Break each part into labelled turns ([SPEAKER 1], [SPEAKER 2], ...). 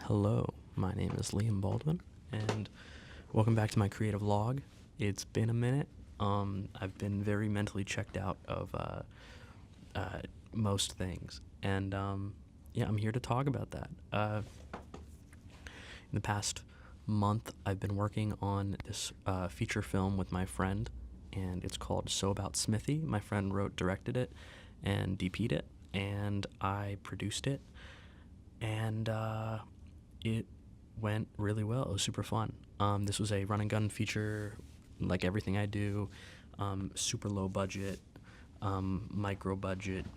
[SPEAKER 1] Hello, my name is Liam Baldwin, and welcome back to my creative log. It's been a minute. I've been very mentally checked out of most things, and yeah, I'm here to talk about that. In the past month, I've been working on this feature film with my friend, and it's called So About Smithy. My friend wrote, directed it, and DP'd it, and I produced it, and it went really well. It was super fun. This was a run and gun feature, like everything I do. Super low budget, micro budget,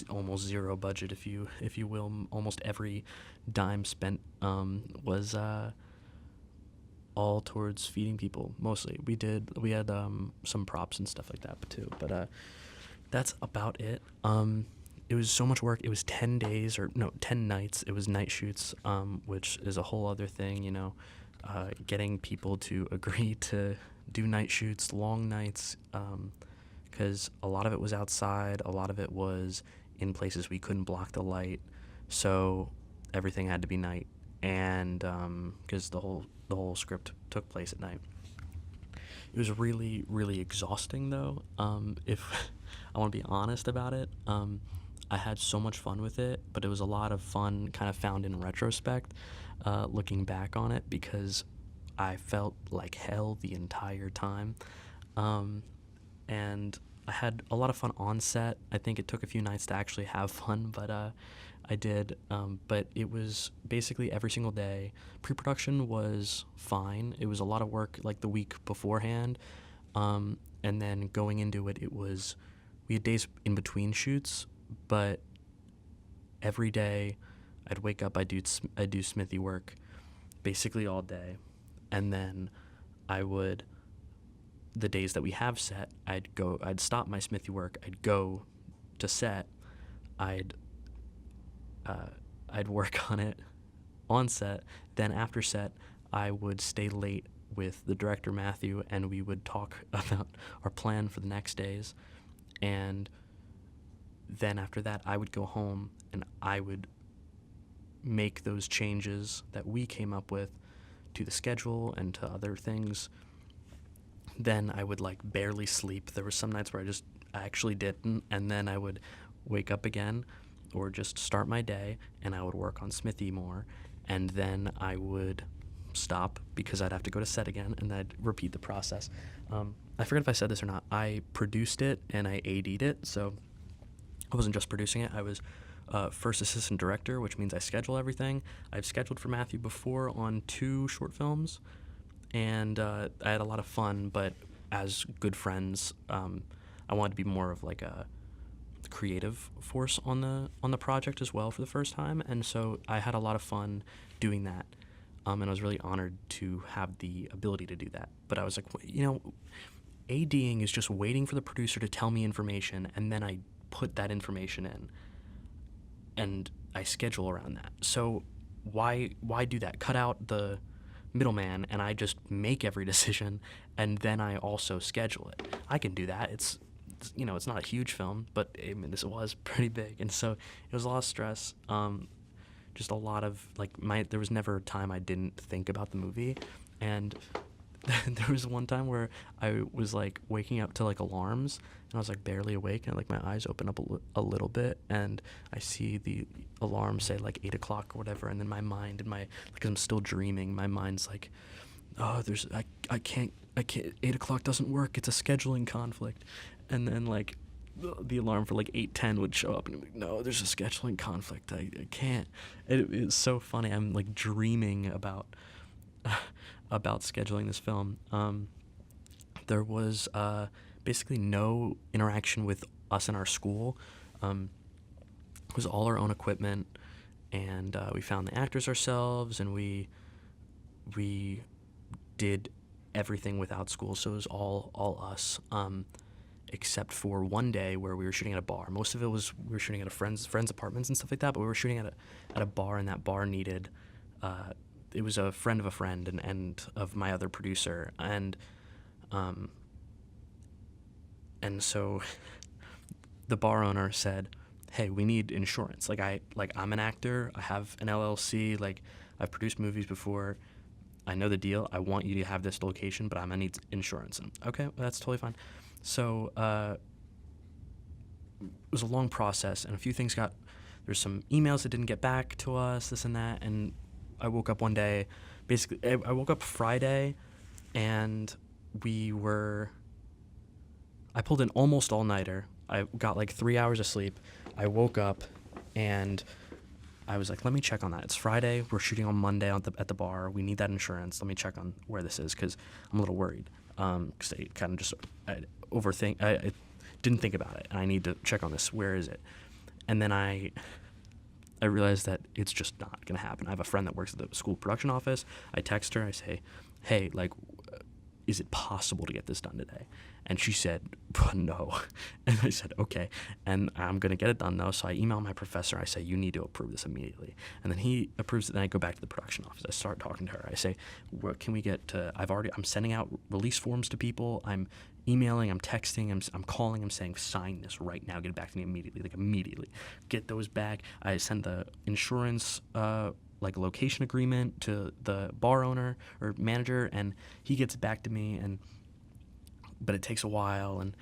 [SPEAKER 1] almost zero budget, if you will. Almost every dime spent was all towards feeding people. Mostly, we had some props and stuff like that too. But that's about it. It was so much work. It was 10 days, or no, 10 nights. It was night shoots, which is a whole other thing, getting people to agree to do night shoots, long nights, because a lot of it was outside, a lot of it was in places we couldn't block the light, so everything had to be night, and because the whole script took place at night. It was really, really exhausting, though. If I want to be honest about it, I had so much fun with it, but it was a lot of fun kind of found in retrospect, looking back on it, because I felt like hell the entire time. And I had a lot of fun on set. I think it took a few nights to actually have fun, but I did. But it was basically every single day. Pre-production was fine. It was a lot of work like the week beforehand. And then going into it, we had days in between shoots, but every day I'd wake up, I'd do Smithy work basically all day, and then the days that we have set, I'd stop my Smithy work, I'd go to set, I'd work on it on set, then after set I would stay late with the director Matthew, and we would talk about our plan for the next days, and then after that I would go home and I would make those changes that we came up with to the schedule and to other things. Then I would like barely sleep. There were some nights where I actually didn't, and then I would wake up again or just start my day and I would work on Smithy more, and then I would stop because I'd have to go to set again, and I'd repeat the process. I forget if I said this or not. I produced it and I AD'd it, so I wasn't just producing it. I was first assistant director, which means I schedule everything. I've scheduled for Matthew before on 2 short films, and I had a lot of fun, but as good friends, I wanted to be more of like a creative force on the project as well for the first time, and so I had a lot of fun doing that, and I was really honored to have the ability to do that. But I was like, ADing is just waiting for the producer to tell me information, and then I put that information in, and I schedule around that. So why do that? Cut out the middleman, and I just make every decision, and then I also schedule it. I can do that. It's not a huge film, but I mean, this was pretty big, and so it was a lot of stress. Just a lot of there was never a time I didn't think about the movie, and there was one time where I was like waking up to like alarms, and I was like barely awake, and like my eyes open up a little bit, and I see the alarm say like 8 o'clock or whatever, and then my mind and like I'm still dreaming, my mind's like, oh, I can't 8 o'clock doesn't work, it's a scheduling conflict, and then like the alarm for like 8:10 would show up, and I'm like, no, there's a scheduling conflict, I can't. It's so funny. I'm like dreaming about scheduling this film. There was basically no interaction with us in our school. It was all our own equipment, and we found the actors ourselves, and we did everything without school, so it was all us, except for one day where we were shooting at a bar. Most of it was we were shooting at a friend's apartments and stuff like that, but we were shooting at a bar, and that bar needed it was a friend of a friend and of my other producer, and so the bar owner said, hey, we need insurance. I'm an actor, I have an LLC, like I've produced movies before. I know the deal. I want you to have this location, but I'm gonna need insurance. And okay, well, that's totally fine. So it was a long process, and a few things got. There's some emails that didn't get back to us, this and that, and I woke up one day. Basically, I woke up Friday, and I pulled an almost all-nighter. I got like 3 hours of sleep. I woke up, and I was like, let me check on that. It's Friday. We're shooting on Monday at the bar. We need that insurance. Let me check on where this is because I'm a little worried. Because I kind of just I didn't think about it, and I need to check on this. Where is it? And then I realized that it's just not going to happen. I have a friend that works at the school production office. I text her. I say, hey, like, is it possible to get this done today? And she said, no. And I said, okay. And I'm going to get it done, though. So I email my professor. I say, you need to approve this immediately. And then he approves it. Then I go back to the production office. I start talking to her. I say, what can we get to? I'm sending out release forms to people. I'm emailing, I'm texting, I'm calling, I'm saying, sign this right now. Get it back to me immediately. Like, immediately. Get those back. I send the insurance location agreement to the bar owner or manager, and he gets it back to me, but it takes a while, and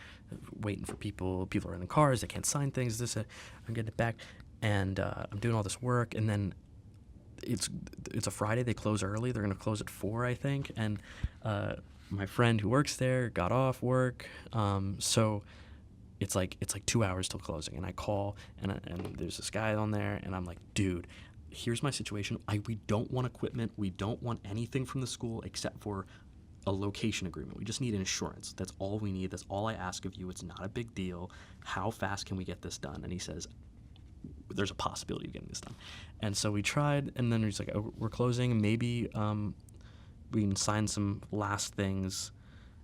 [SPEAKER 1] waiting for people are in the cars, they can't sign things, I'm getting it back, and I'm doing all this work, and then it's a Friday, they close early, they're going to close at 4, I think, and my friend who works there got off work, so it's like 2 hours till closing, and I call, and there's this guy on there, and I'm like, dude, here's my situation. We don't want equipment. We don't want anything from the school except for a location agreement. We just need insurance. That's all we need. That's all I ask of you. It's not a big deal. How fast can we get this done? And he says, there's a possibility of getting this done. And so we tried, and then he's like, oh, we're closing. Maybe we can sign some last things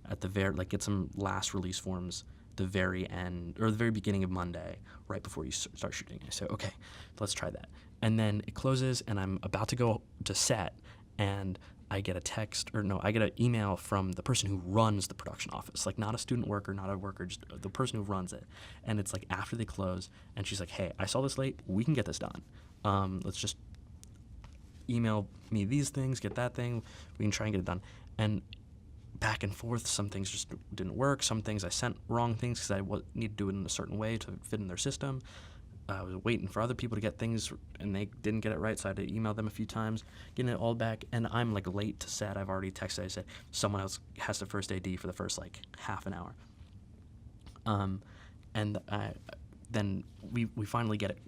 [SPEAKER 1] at the get some last release forms the very end or the very beginning of Monday, right before you start shooting. I said, okay, let's try that. And then it closes, and I'm about to go to set, and I get I get an email from the person who runs the production office, like not a student worker, not a worker, just the person who runs it. And it's like after they close, and she's like, hey, I saw this late. We can get this done. Let's just email me these things, get that thing. We can try and get it done. And back and forth, some things just didn't work. Some things I sent wrong things because I need to do it in a certain way to fit in their system. I was waiting for other people to get things, and they didn't get it right, so I had to email them a few times, getting it all back. And I'm like late to set. I've already texted. I said someone else has the first AD for the first like half an hour. Then we finally get it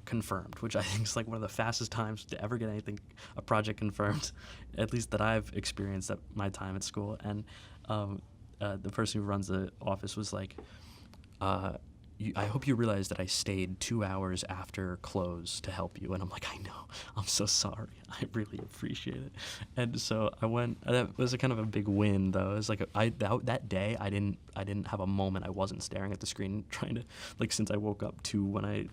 [SPEAKER 1] confirmed, which I think is like one of the fastest times to ever get a project confirmed, at least that I've experienced at my time at school. And the person who runs the office was like, I hope you realize that I stayed 2 hours after close to help you. And I'm like, I know, I'm so sorry. I really appreciate it. And so I went. That was a kind of a big win, though. It was like that day I didn't have a moment I wasn't staring at the screen trying to, like, since I woke up to when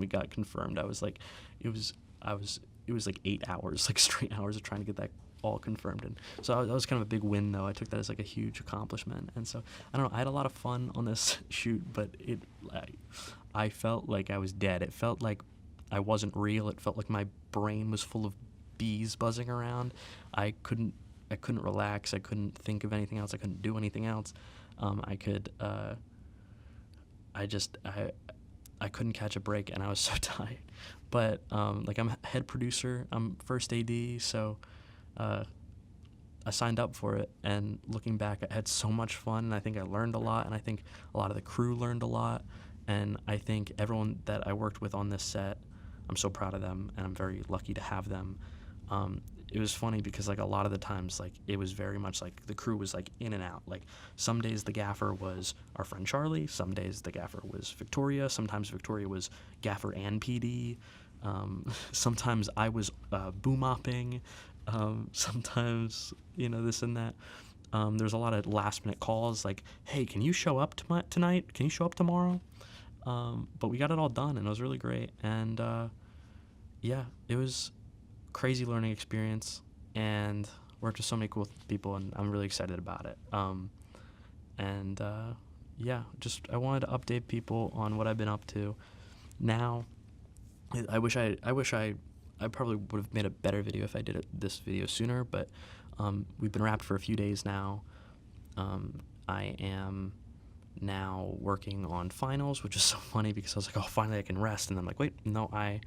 [SPEAKER 1] we got confirmed. I was like, it was like 8 hours, like straight hours of trying to get that all confirmed. And so that was kind of a big win, though. I took that as like a huge accomplishment. And so I don't know, I had a lot of fun on this shoot, but I felt like I was dead. It felt like I wasn't real. It felt like my brain was full of bees buzzing around. I couldn't relax. I couldn't think of anything else. I couldn't do anything else. I couldn't catch a break, and I was so tired. But I'm head producer, I'm first AD, so I signed up for it, and looking back, I had so much fun, and I think I learned a lot, and I think a lot of the crew learned a lot, and I think everyone that I worked with on this set, I'm so proud of them, and I'm very lucky to have them. It was funny because like a lot of the times, like it was very much like the crew was like in and out. Like some days the gaffer was our friend Charlie, some days the gaffer was Victoria, sometimes Victoria was gaffer and PD, sometimes I was boom mopping, sometimes this and that. There's a lot of last minute calls like, hey, can you show up tonight? Can you show up tomorrow? But we got it all done, and it was really great. And it was crazy learning experience, and worked with so many cool people, and I'm really excited about it. I wanted to update people on what I've been up to. Now, I wish I I probably would have made a better video if I did this video sooner, but we've been wrapped for a few days now. I am now working on finals, which is so funny because I was like, oh, finally I can rest, and then I'm like, wait, no, I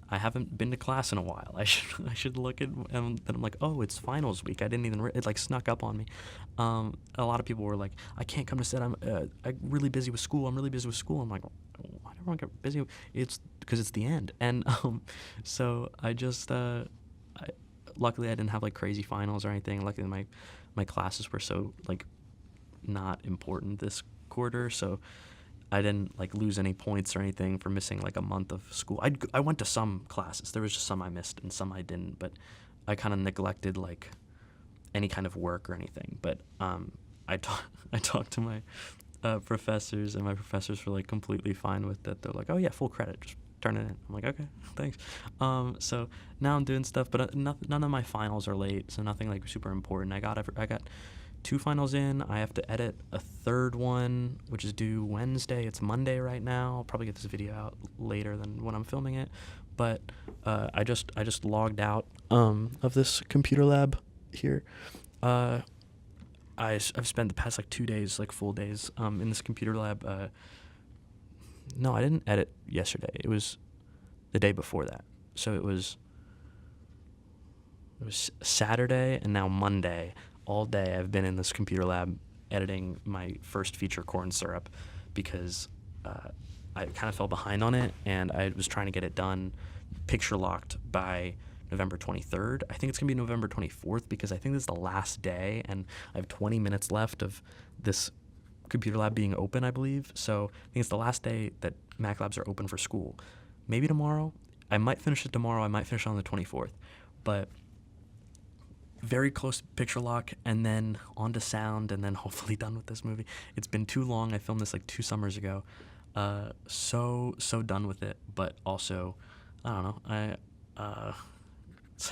[SPEAKER 1] haven't been to class in a while. I should look at, and then I'm like, oh, it's finals week. I didn't even, it like snuck up on me. A lot of people were like, I can't come to set. I'm really busy with school. I'm really busy with school. I'm like, why did everyone get busy? It's because it's the end. And so I just, luckily I didn't have like crazy finals or anything. Luckily my classes were so like not important this quarter, so I didn't like lose any points or anything for missing like a month of school. I went to some classes. There was just some I missed and some I didn't, but I kind of neglected like any kind of work or anything. But I talked to my professors, and my professors were like completely fine with it. They're like, oh yeah, full credit, just turn it in. I'm like, okay, thanks. So now I'm doing stuff, but none of my finals are late, so nothing like super important. I got 2 finals in. I have to edit a third one, which is due Wednesday. It's Monday right now. I'll probably get this video out later than when I'm filming it. But I just logged out of this computer lab here. I've spent the past like 2 days, like full days, in this computer lab. No, I didn't edit yesterday. It was the day before that. So it was Saturday and now Monday. All day I've been in this computer lab editing my first feature, Corn Syrup, because I kind of fell behind on it, and I was trying to get it done picture locked by November 23rd. I think it's going to be November 24th because I think this is the last day, and I have 20 minutes left of this computer lab being open, I believe. So I think it's the last day that Mac labs are open for school. Maybe tomorrow. I might finish it tomorrow. I might finish it on the 24th. But very close to picture lock, and then on to sound, and then hopefully done with this movie. It's been too long. I filmed this like 2 summers ago. So done with it, but also, I don't know.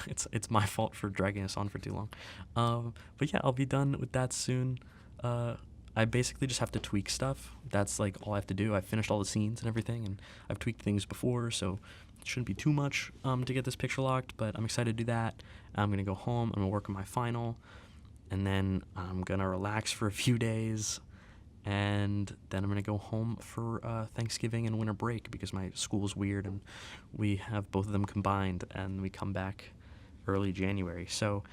[SPEAKER 1] It's my fault for dragging us on for too long. But yeah, I'll be done with that soon. I basically just have to tweak stuff. That's like all I have to do. I've finished all the scenes and everything, and I've tweaked things before, so it shouldn't be too much to get this picture locked, but I'm excited to do that. I'm going to go home. I'm going to work on my final, and then I'm going to relax for a few days, and then I'm going to go home for Thanksgiving and winter break because my school's weird, and we have both of them combined, and we come back early January. So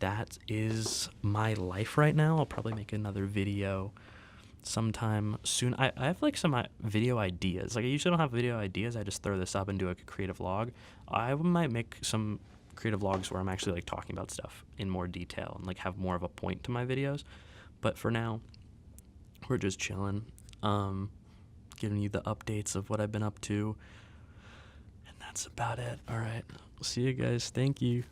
[SPEAKER 1] that is my life right now. I'll probably make another video sometime soon. I have like some video ideas. Like I usually don't have video ideas. I just throw this up and do like a creative vlog. I might make some creative vlogs where I'm actually like talking about stuff in more detail and like have more of a point to my videos. But for now, we're just chilling, giving you the updates of what I've been up to, and that's about it. All right, see you guys. Thank you.